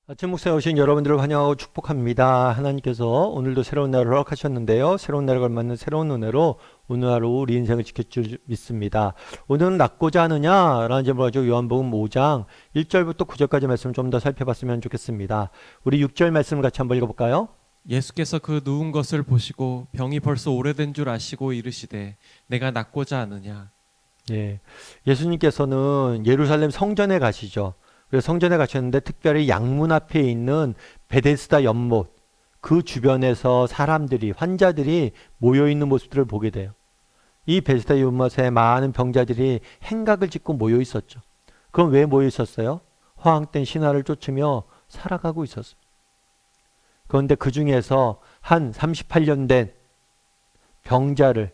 아침 목사에 오신 여러분들을 환영하고 축복합니다. 하나님께서 오늘도 새로운 날을 허락하셨는데요. 새로운 날을 걸맞는 새로운 은혜로 오늘 하루 우리 인생을 지킬 줄 믿습니다. 오늘은 낫고자 하느냐라는 제목을 가지고 요한복음 5장 1절부터 9절까지 말씀을 좀 더 살펴봤으면 좋겠습니다. 우리 6절 말씀을 같이 한번 읽어볼까요? 예수께서 그 누운 것을 보시고 병이 벌써 오래된 줄 아시고 이르시되 내가 낫고자 하느냐. 예, 예수님께서는 예루살렘 성전에 가시죠. 그래서 성전에 가셨는데 특별히 양문 앞에 있는 베데스다 연못 그 주변에서 사람들이 환자들이 모여 있는 모습들을 보게 돼요. 이 베데스다 연못에 많은 병자들이 행각을 짓고 모여 있었죠. 그럼 왜 모여 있었어요? 허황된 신화를 쫓으며 살아가고 있었어요. 그런데 그 중에서 한 38년 된 병자를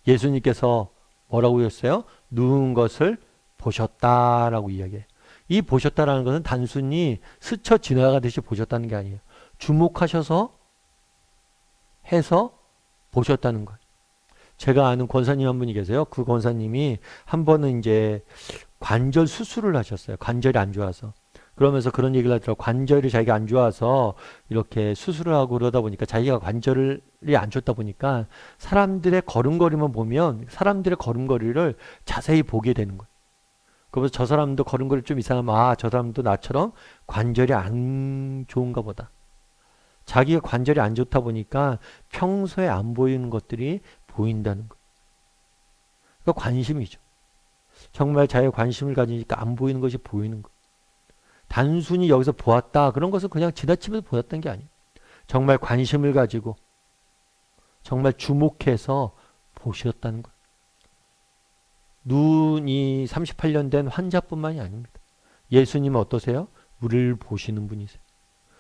예수님께서 뭐라고 했어요? 누운 것을 보셨다라고 이야기해요. 이 보셨다라는 것은 단순히 스쳐 지나가듯이 보셨다는 게 아니에요. 주목하셔서 해서 보셨다는 거예요. 제가 아는 권사님 한 분이 계세요. 그 권사님이 한 번은 이제 관절 수술을 하셨어요. 관절이 안 좋아서. 그러면서 그런 얘기를 하더라고요. 관절이 자기가 안 좋아서 이렇게 수술을 하고 그러다 보니까 자기가 관절이 안 좋다 보니까 사람들의 걸음걸이만 보면 사람들의 걸음걸이를 자세히 보게 되는 거예요. 그래서 저 사람도 걸음걸이 좀 이상하면 저 사람도 나처럼 관절이 안 좋은가 보다. 자기가 관절이 안 좋다 보니까 평소에 안 보이는 것들이 보인다는 거예요. 그러니까 관심이죠. 정말 자기의 관심을 가지니까 안 보이는 것이 보이는 거예요. 단순히 여기서 보았다 그런 것은 그냥 지나치면서 보았던 게 아니에요. 정말 관심을 가지고 정말 주목해서 보셨다는 거예요. 눈이 38년 된 환자뿐만이 아닙니다. 예수님은 어떠세요? 우리를 보시는 분이세요.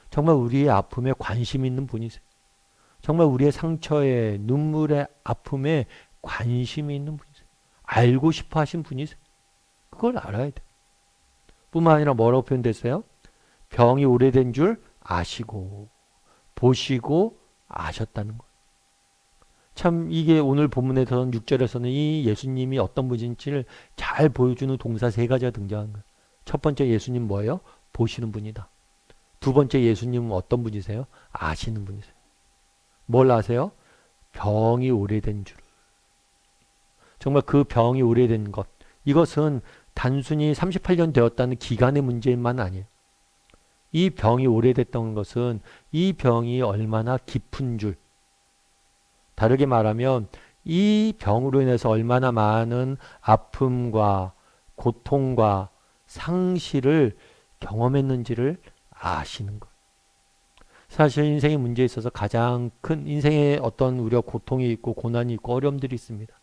정말 우리의 아픔에 관심 있는 분이세요. 정말 우리의 상처에 눈물의 아픔에 관심이 있는 분이세요. 알고 싶어 하신 분이세요. 그걸 알아야 돼요. 뿐만 아니라 뭐라고 표현됐어요? 병이 오래된 줄 아시고 보시고 아셨다는 거예요. 참 이게 오늘 본문에서는 6절에서는 이 예수님이 어떤 분인지를 잘 보여주는 동사 세 가지가 등장한 거예요. 첫 번째 예수님 뭐예요? 보시는 분이다. 두 번째 예수님은 어떤 분이세요? 아시는 분이세요. 뭘 아세요? 병이 오래된 줄. 정말 그 병이 오래된 것. 이것은 단순히 38년 되었다는 기간의 문제만 아니에요. 이 병이 오래됐던 것은 이 병이 얼마나 깊은 줄. 다르게 말하면 이 병으로 인해서 얼마나 많은 아픔과 고통과 상실을 경험했는지를 아시는 것. 사실 인생의 문제에 있어서 가장 큰 인생에 어떤 우리가 고통이 있고 고난이 있고 어려움들이 있습니다.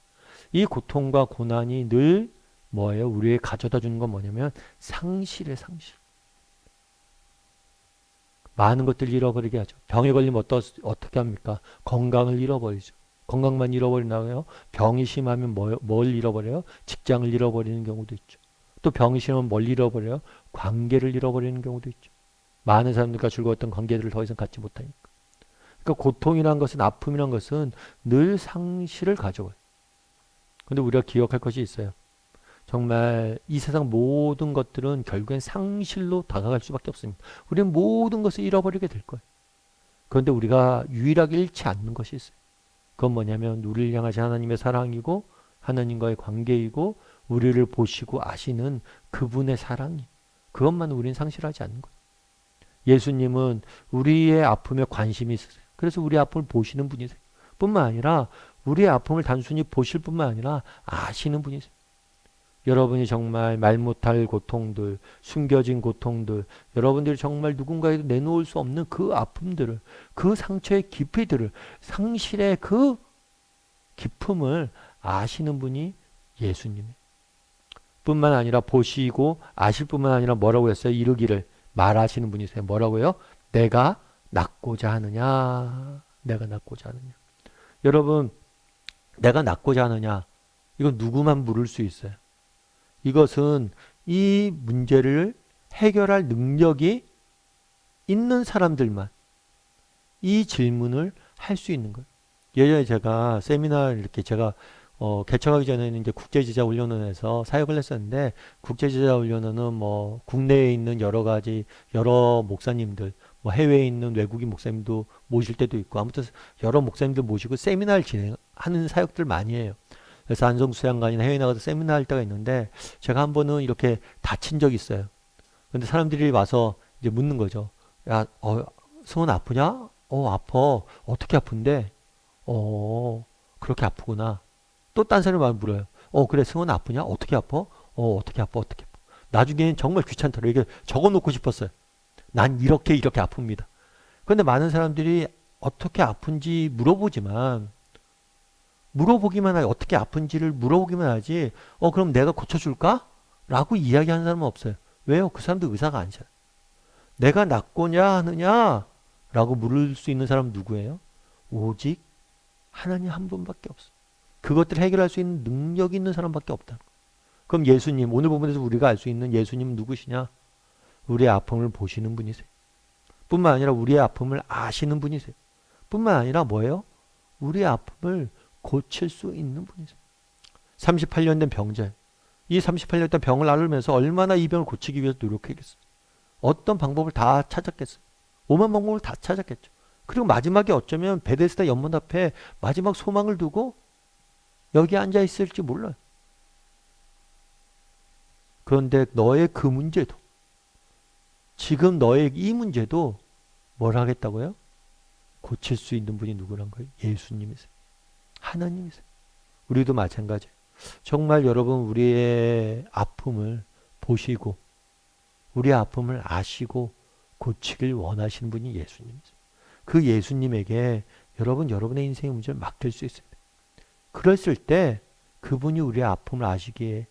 이 고통과 고난이 늘 뭐예요? 우리에게 가져다 주는 건 뭐냐면 상실의 상실. 많은 것들을 잃어버리게 하죠. 병에 걸리면 어떻게 합니까? 건강을 잃어버리죠. 건강만 잃어버리나요? 병이 심하면 뭘 잃어버려요? 직장을 잃어버리는 경우도 있죠. 또 병이 심하면 뭘 잃어버려요? 관계를 잃어버리는 경우도 있죠. 많은 사람들과 즐거웠던 관계들을 더 이상 갖지 못하니까. 그러니까 고통이란 것은 아픔이란 것은 늘 상실을 가져와요. 근데 우리가 기억할 것이 있어요. 정말 이 세상 모든 것들은 결국엔 상실로 다가갈 수밖에 없습니다. 우리는 모든 것을 잃어버리게 될 거예요. 그런데 우리가 유일하게 잃지 않는 것이 있어요. 그건 뭐냐면 우리를 향하신 하나님의 사랑이고 하나님과의 관계이고 우리를 보시고 아시는 그분의 사랑이. 그것만 우리는 상실하지 않는 거예요. 예수님은 우리의 아픔에 관심이 있으세요. 그래서 우리의 아픔을 보시는 분이세요. 뿐만 아니라 우리의 아픔을 단순히 보실 뿐만 아니라 아시는 분이세요. 여러분이 정말 말 못할 고통들, 숨겨진 고통들, 여러분들이 정말 누군가에도 내놓을 수 없는 그 아픔들을, 그 상처의 깊이들을, 상실의 그 깊음을 아시는 분이 예수님이에요. 뿐만 아니라 보시고 아실 뿐만 아니라 뭐라고 했어요? 이르기를 말하시는 분이세요. 뭐라고요? 내가 낫고자 하느냐? 내가 낫고자 하느냐? 여러분, 내가 낫고자 하느냐? 이건 누구만 물을 수 있어요. 이것은 이 문제를 해결할 능력이 있는 사람들만 이 질문을 할 수 있는 거예요. 예전에 제가 세미나를 이렇게 제가 개척하기 전에는 이제 국제제자훈련원에서 사역을 했었는데, 국제제자훈련원은 뭐 국내에 있는 여러 목사님들, 뭐 해외에 있는 외국인 목사님도 모실 때도 있고, 아무튼 여러 목사님들 모시고 세미나를 진행하는 사역들 많이 해요. 그래서 안성수 장관이나 해외 나가서 세미나 할 때가 있는데, 제가 한 번은 이렇게 다친 적이 있어요. 근데 사람들이 와서 이제 묻는 거죠. 야, 승원 아프냐? 아파. 어떻게 아픈데? 그렇게 아프구나. 또 딴 사람이 말 물어요. 그래, 승원 아프냐? 어떻게 아파? 어떻게 아파? 어떻게 아파? 나중에는 정말 귀찮더라고요. 이게 적어 놓고 싶었어요. 난 이렇게 아픕니다. 그런데 많은 사람들이 어떻게 아픈지 물어보기만 하지, 어떻게 아픈지를 물어보기만 하지, 그럼 내가 고쳐줄까? 라고 이야기하는 사람은 없어요. 왜요? 그 사람도 의사가 아니잖아요. 내가 낫고냐 하느냐? 라고 물을 수 있는 사람은 누구예요? 오직 하나님 한 분밖에 없어. 그것들을 해결할 수 있는 능력이 있는 사람밖에 없다. 그럼 예수님, 오늘 본문에서 우리가 알 수 있는 예수님은 누구시냐? 우리의 아픔을 보시는 분이세요. 뿐만 아니라 우리의 아픔을 아시는 분이세요. 뿐만 아니라 뭐예요? 우리의 아픔을 고칠 수 있는 분이세요. 38년 된 병자예요. 이 38년 된 병을 앓으면서 얼마나 이 병을 고치기 위해서 노력했겠어요. 어떤 방법을 다 찾았겠어요. 오만 방법을 다 찾았겠죠. 그리고 마지막에 어쩌면 베데스다 연못 앞에 마지막 소망을 두고 여기 앉아 있을지 몰라요. 그런데 너의 그 문제도, 지금 너의 이 문제도 뭘 하겠다고요? 고칠 수 있는 분이 누구란 거예요? 예수님이세요. 하나님이세요. 우리도 마찬가지예요. 정말 여러분, 우리의 아픔을 보시고 우리의 아픔을 아시고 고치길 원하시는 분이 예수님이세요. 그 예수님에게 여러분의 인생의 문제를 맡길 수 있어요. 그랬을 때 그분이 우리의 아픔을 아시기에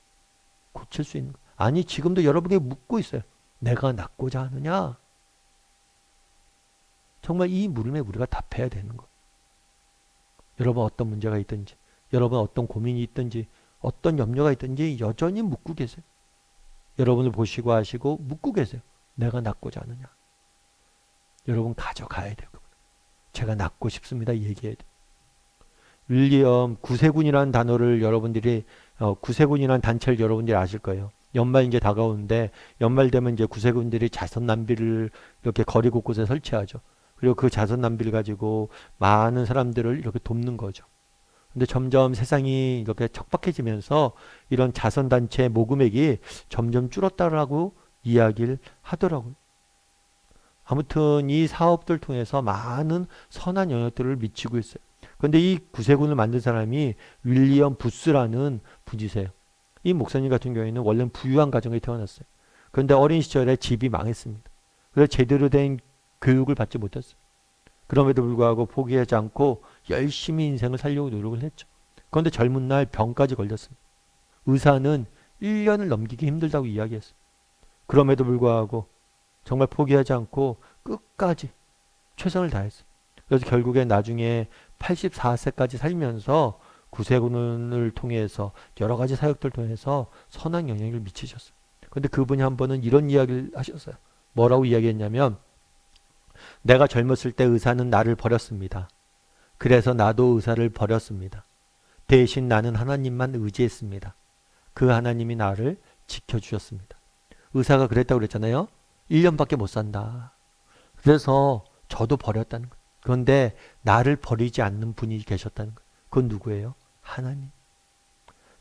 고칠 수 있는 거예요. 아니, 지금도 여러분에게 묻고 있어요. 내가 낫고자 하느냐? 정말 이 물음에 우리가 답해야 되는 거예요. 여러분 어떤 문제가 있든지, 여러분 어떤 고민이 있든지, 어떤 염려가 있든지 여전히 묻고 계세요. 여러분을 보시고 하시고 묻고 계세요. 내가 낫고자 하느냐? 여러분 가져가야 돼요. 제가 낫고 싶습니다. 얘기해야 돼요. 윌리엄 구세군이라는 단어를 여러분들이 구세군이라는 단체를 여러분들이 아실 거예요. 연말 이제 다가오는데, 연말 되면 이제 구세군들이 자선 낭비를 이렇게 거리 곳곳에 설치하죠. 그리고 그 자선 낭비를 가지고 많은 사람들을 이렇게 돕는 거죠. 근데 점점 세상이 이렇게 척박해지면서 이런 자선 단체 모금액이 점점 줄었다라고 이야기를 하더라고요. 아무튼 이 사업들 통해서 많은 선한 영향들을 미치고 있어요. 그런데 이 구세군을 만든 사람이 윌리엄 부스라는 분이세요. 이 목사님 같은 경우에는 원래는 부유한 가정에 태어났어요. 그런데 어린 시절에 집이 망했습니다. 그래서 제대로 된 교육을 받지 못했어요. 그럼에도 불구하고 포기하지 않고 열심히 인생을 살려고 노력을 했죠. 그런데 젊은 날 병까지 걸렸습니다. 의사는 1년을 넘기기 힘들다고 이야기했어요. 그럼에도 불구하고 정말 포기하지 않고 끝까지 최선을 다했어요. 그래서 결국에 나중에 84세까지 살면서 구세군을 통해서 여러 가지 사역들 통해서 선한 영향을 미치셨어요. 그런데 그분이 한 번은 이런 이야기를 하셨어요. 뭐라고 이야기했냐면, 내가 젊었을 때 의사는 나를 버렸습니다. 그래서 나도 의사를 버렸습니다. 대신 나는 하나님만 의지했습니다. 그 하나님이 나를 지켜주셨습니다. 의사가 그랬다고 그랬잖아요. 1년밖에 못 산다. 그래서 저도 버렸다는 거예요. 그런데 나를 버리지 않는 분이 계셨다는 거예요. 그건 누구예요? 하나님.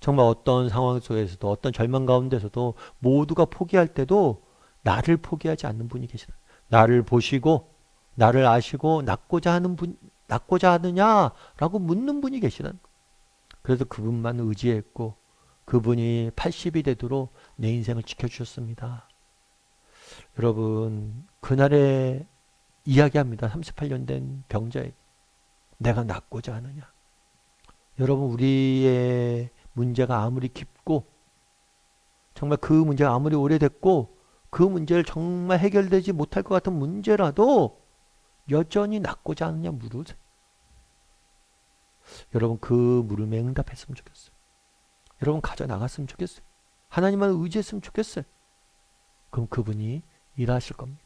정말 어떤 상황 속에서도, 어떤 절망 가운데서도 모두가 포기할 때도 나를 포기하지 않는 분이 계시다. 나를 보시고 나를 아시고 낫고자 하느냐라고 묻는 분이 계시다는 거예요. 그래서 그분만 의지했고 그분이 80이 되도록 내 인생을 지켜주셨습니다. 여러분, 그날에 이야기합니다. 38년 된 병자에게. 내가 낫고자 하느냐. 여러분, 우리의 문제가 아무리 깊고 정말 그 문제가 아무리 오래됐고 그 문제를 정말 해결되지 못할 것 같은 문제라도 여전히 낫고자 하느냐 물으세요. 여러분, 그 물음에 응답했으면 좋겠어요. 여러분, 가져나갔으면 좋겠어요. 하나님만 의지했으면 좋겠어요. 그럼 그분이 일하실 겁니다.